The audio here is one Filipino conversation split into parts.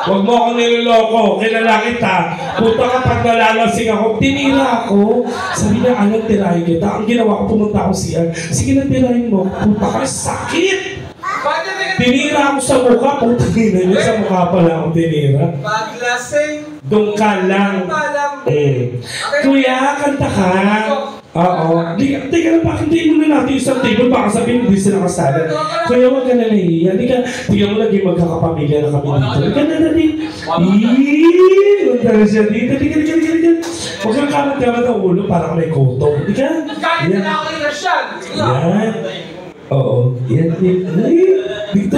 Huwag mo akong niloloko. Kilala kita. Puta ka pag nalalasing ako. Tinira ako. Sabi niya, alam, tirahin kita. Ang ginawa ko, pumunta ako siya. Sige na, tirahin mo. Puta ka, sakit! Tinira ako sa mukha. Puta niya, sa mukha pala ako tinira. Paglasing. Doon ka lang. Kuya, kanta ka. Oo. Teka na, bakit hindi mo na natin isang table? Baka sabihin, hindi sila kasala. Kuya, huwag ka na nahihiya. Tingnan mo lagi magkakapamilya na kami dito. Ika na na din. Huwag ka na siya dito. Huwag kang kamat-kamat ang ulo para may kutong. Ika. Kahit na ako yung rasyan. Yan. Oo. Yan. Dito.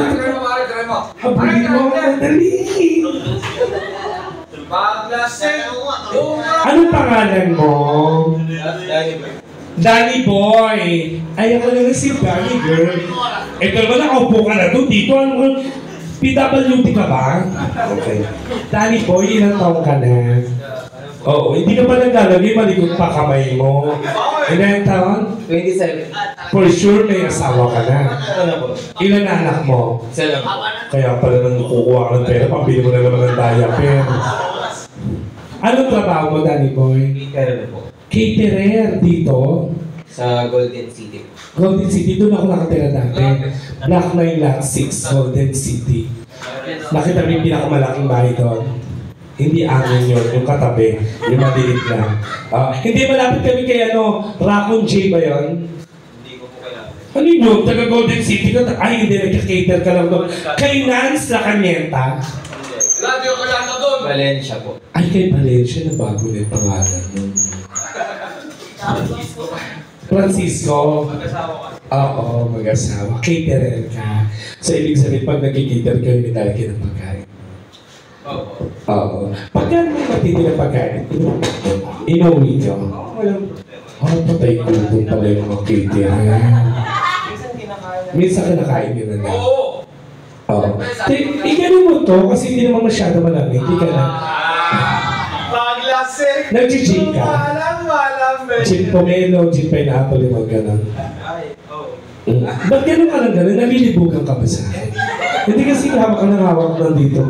Habulin mo ako madali. Paglasing. Anong pangalan mo? Danny Boy. Ay, ako na si Danny Girl. Ito naman, nakaupo ka na doon. Dito, PWD ka ba? Okay. Danny Boy, ilang taong ka na? Oo, hindi ka pa naglalagay, malikot pa kamay mo. Ilang taon? 27. For sure, may asawa ka na. Ilan na anak mo? 7. Kaya pala nang kukuha ka ng pera, pambili mo na naman ng diaper. Anong trabaho mo, Danny Boy? Caterer po. Caterer dito? Sa Golden City. Golden City, doon ako nakatira dati. Block 9 Lot 6, Golden City. Nakita mo yung pinakamalaking bahay doon? Hindi amin yun, yung katabi, yung maliit lang. Hindi malapit kami kay Raccoon J ba yun? Hindi ko po kailangan. Ano yun? Taga Golden City ka? Ay, hindi, nagka-cater ka lang doon. Kay Nance La Canienta? Radio ko lang na doon. Valencia po. Ay, kay Valencia na bago na yung pangalan nun. Francisco. Mag-asawa ka. Oo, mag-asawa. Caterer ka. So, ibig sabihin, pag nag-cater ka, hindi talaga ng pagkain. Oo. Oo. Pagka may matitira pagkain, inuwi nyo. Walang Patay ko doon pala yung mga caterer. minsan kinakain. Minsan kinakain nyo na lang. Oo. Oo. Iganin mo to kasi hindi naman masyado malamig. Hindi ka na. Paglasing. Nag-gym ka? Walang. Gym pomelo, gym pineapple, yung mga ganun. Ay, oo. Ba't ganun ka lang ganun? Nalilibugan ka ba sa akin? Hindi kasi hawak ka ng hawak lang dito.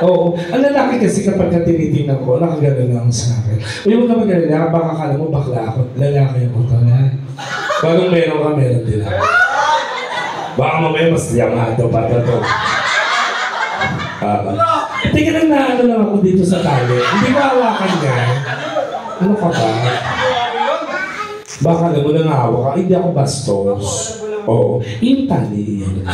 Oo. Ang lalaki kasi kapag tinitingnan ko, nakagano lang sa akin. Huwag ka mag-alala, baka akala mo bakla ako. Lalaki ako to na. Parang meron ka, meron din ako. Baka mamaya mas liyamado pa ito. Teka lang na ano lang ako dito sa tali. Hindi ko hawakan niya. Ano ka ba? Baka alam mo nang hawak ka. Hindi ako bastos. Oo. Yung tali yan.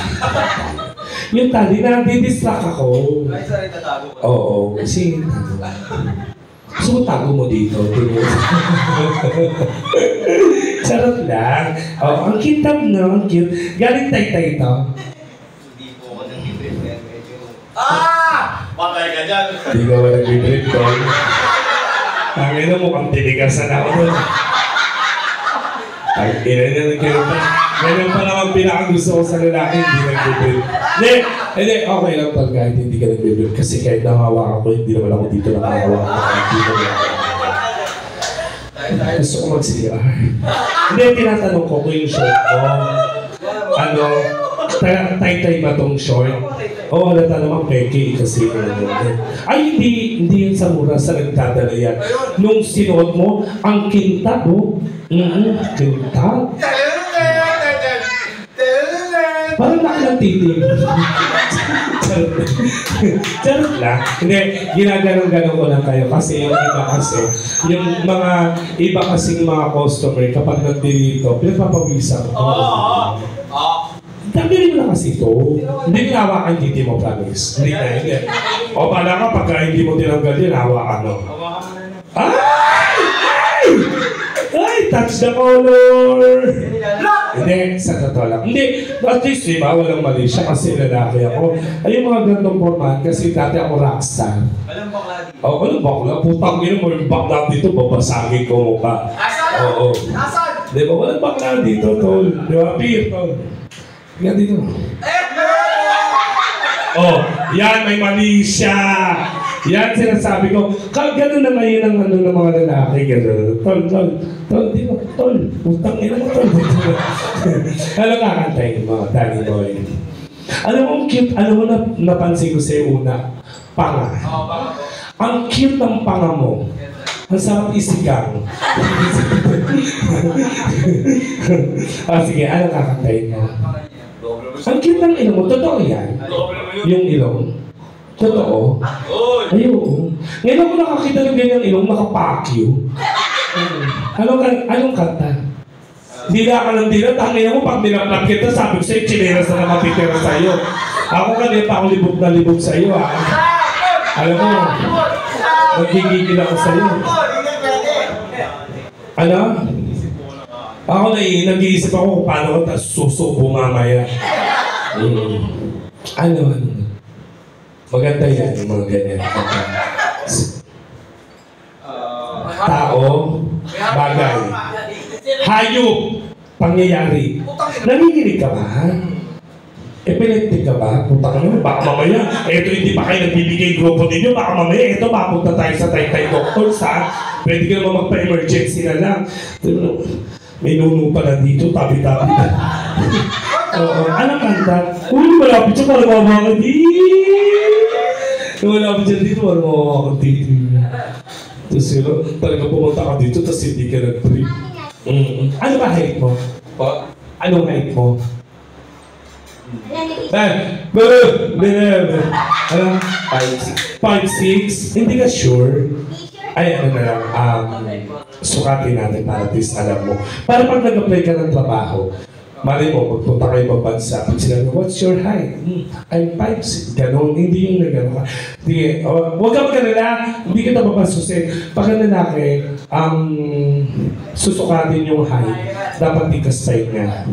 Yung tali na didistract ako. Ay, sorry, tatago ko. Oo. Kasi gusto mo tago mo dito. Charot lang. Oh, ang kitab no, ang cute. Galing Taytay ito. Hindi po ako nag-prepare. Medyo... Patay ka dyan. Hindi ka wala nag-trip ko. Tangin na mukhang tinigasan ako doon. Ay, ina na kayo pa. Ganyan pa naman pinakagusto ko sa lalaki, hindi nag-trip. Hindi, okay lang pag kahit hindi ka nag-trip. Kasi kahit nahawa ako, hindi naman ako dito nakahawa. Gusto ko mag-CR. Hindi, tinatanong ko kung yung short ko. Ano, Taytay ba tong short? Oo, halata naman peke kasi. Ay, hindi yun sa mura sa nagdadala yan. Nung sinuot mo, ang kintab, oh. Kintab. Parang nakilang titim. Charot lang. Hindi, ginaganon-ganon ko lang kayo kasi yung iba kasi, yung mga iba kasing mga customer kapag nandito, pinagpapawisan ko. Tanggalin mo na kasi ito. Hindi pinahawakan titi mo, promise. Hindi na, hindi. O pala ka, pagka hindi mo tinanggal din, hawakan mo. Ay! Ay! Touch the color! Hindi, sa totoo lang. Hindi, at least, diba, walang mali siya kasi lalaki ako. Ay, yung mga gantong format, kasi dati ako rockstar. Walang bakla dito. Oo, walang bakla. Putang ina mo yung bakla dito, babasagin ko mukha. Oo. Asan? Di ba, walang bakla dito, tol. Di ba, Peer, tol. Yan dito. Oh, yan, may mali siya. Yan, sinasabi ko. Gano'n na ngayon ang ano ng mga lalaki. Gano'n. Tol, di ba? Tol, utang ina mo, tol. Ano kakantayin mo, Danny Boy? Alam mo, cute. Alam mo, napansin ko sa'yo una. Panga. Oo, baka po. Ang cute ng panga mo. Ang sarap isigang. Sige, ano kakantayin mo? Ang cute ng ilong mo. Totoo yan? Yung ilong? Totoo? Ay, oo. Ngayon ako nakakita ng ganyang ilong, nakapakyo. Anong kanta? Dila ka ng dila, tangin mo pag nilaplat kita, sabi ko sa'yo, chineras na nakapitira sa'yo. Ako kanina pa akong libog na libog sa'yo, ha? Alam mo, nagigigil ako sa'yo. Ano? Ako nag-iisip ako kung paano ko susubo mamaya. Ano? Maganda yan, yung mga ganyan. Tao, bagay, hayop, pangyayari. Nanginginig ka ba? Epileptic ka ba? Punta ka naman, baka mamaya, eto hindi pa kayo nagbibigay grupo ninyo, baka mamaya, eto mapunta tayo sa Taytay Doctors, ha? Pwede ka naman magpa-emergency na lang. May nuno pala dito, tabi-tabi na. Oo, anong kanta? Uy, malapit siya para mawawag dito. Malapit siya dito para mawawag dito. Tapos yun, talaga pumunta ka dito, tapos hindi ka nag-trip. Ano ba height mo? Anong height mo? Ano? 5'6". Hindi ka sure? Ay, ano na lang, sukatin natin para at least alam mo. Para pag nag-apply ka ng trabaho, mali mo, magpunta kayo ibang bansa, pag sila, what's your height? I'm 5'6". Ganon, hindi yung nagano ka. Hindi, huwag ka magkanala, hindi kita mapasusin. Pag ang lalaki, susukatin yung height, dapat ikastay nga.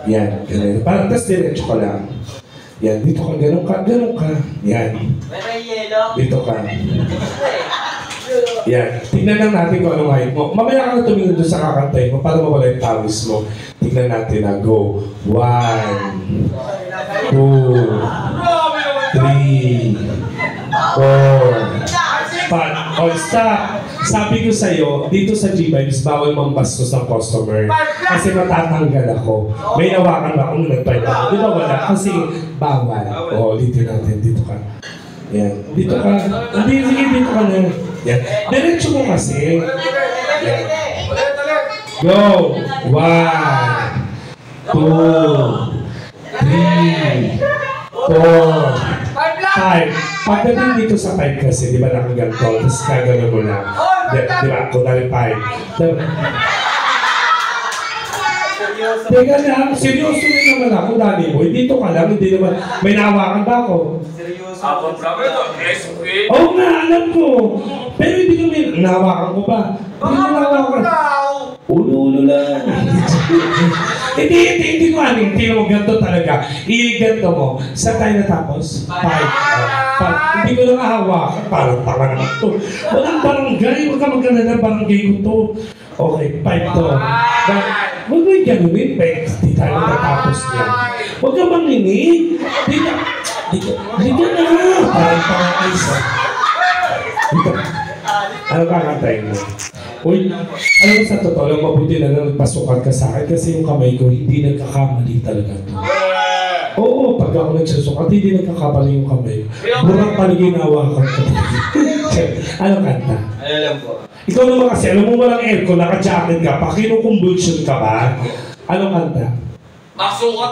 Yan, ganun. Parang tas diretso ka lang. Yan, dito ka, ganun ka. Yan. Dito ka. Yan. Tingnan lang natin kung anong height mo. Mamaya ka na tumingin doon sa kakantay mo para mawala yung tawis mo. Tingnan natin na. Go. 1, 2, 3, 4, 5. Oh, stop. Sabi ko sa'yo, dito sa G-Vibes, bawal mambastos ng customer. Kasi matatanggal ako. May nawakan ba kung nag-type ako? Di ba wala? Kasi bawal. O, ulitin natin. Dito ka. Yan. Dito ka. Hindi, sige, dito ka na. Yan. Diretso mo kasi. Yan. Go! 1, 2, 3, 4, 5. Pagdating dito sa 5 kasi, di ba nakaganto? Tapos kagano mo lang. Di ba? Kunwari 5. Teka lang, seryoso rin naman ako, Dani Boy. Dito ka lang, hindi naman. May nahawakan ba ako? Seryoso. Ako, grabe ito. Oo nga, alam ko. Pero hindi kami, nahawakan ko ba? Hindi ko nahawakan. Ulo-ulo lang. Hindi ko aning, hindi mo ganito talaga. I-ganto mo. Saan tayo natapos? 5. Hindi ko lang hahawakan. Parang tanga naman ito. Walang barangay. Huwag ka magkala barangay ko to. Okay, 5 to. Huwag mo yung ganunin, Bex. Di tayo natapos niya. Huwag ka manginig. Di ka na. Parang pangakais. Ano kakantayin mo? Uy, alam mo sa totoo lang, mabuti na lang nagpasukan ka sa akin kasi yung kamay ko hindi nagkakamali talaga to. Oo, pag ako nagsusukat, hindi nagkakamali yung kamay ko. Burang paliginawa ka ko. Ano kanta? Ano lang po? Ikaw naman kasi, alam mo walang aircon, naka-jacket ka pa, kinukumbulsion ka ba? Ano kanta? Masukat.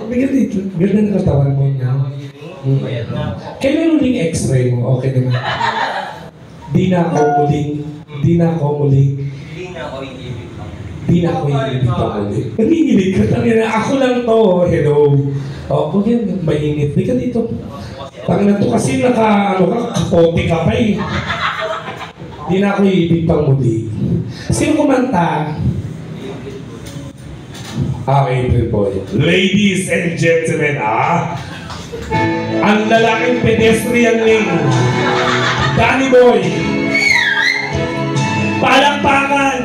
Bigyan dito. Ganda na katawan mo niya. Kailan uling x-ray mo? Okay naman. Di na ako muling. Hindi na ako iibig pa muli. Nanginginig ka talaga. Ako lang to. Hello. Huwag yan. Mainit. Di ka dito. Tangina to kasi kapote ka pa eh. Di na ako iibig pa muli. Sino kumanta? April Boy. Ladies and gentlemen, ang lalaking pedestrian lane, Danny Boy. Palakpakan!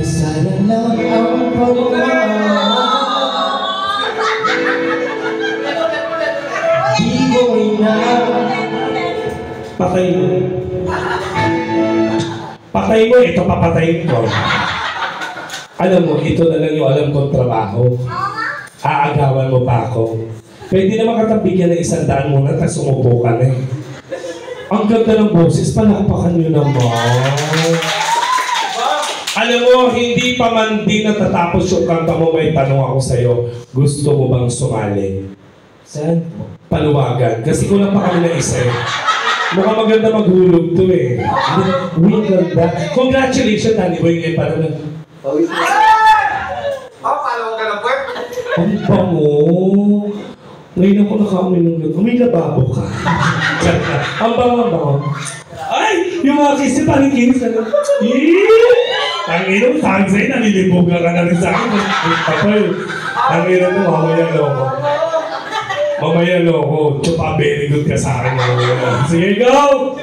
Sana lang ang pagmamahal. Di ko Patay mo. Patay mo, ito papatayin ko. Alam mo, ito na lang yung alam kong trabaho. Aagawan mo pa ako. Pwede naman katabigyan ng 100 muna, tapos umupo ka na eh. Ang ganda ng boses, palakpakan nyo naman. Alam mo, hindi pa man din natatapos yung kanta mo, may tanong ako sa'yo. Gusto mo bang sumali? Saan? Paluwagan. Kasi kulang pa kami na isa eh. Mukhang maganda maghulog to eh. Uy, ang ganda. Congratulations, Danny Boy. Ngayon parang Pawis mo. Paano ka na, Pwet? ang bango. Ngayon ako nakaamoy ng luto. May lababo ka. Ang bango. Ay! Yung mga kiss niya parang kinis na ang ino, saan sa'yo, nalilibog na ka na rin sa akin. Kapal, ang ino mo, mamaya loko. Mamaya loko, chupa very good ka sa akin. Sige, go!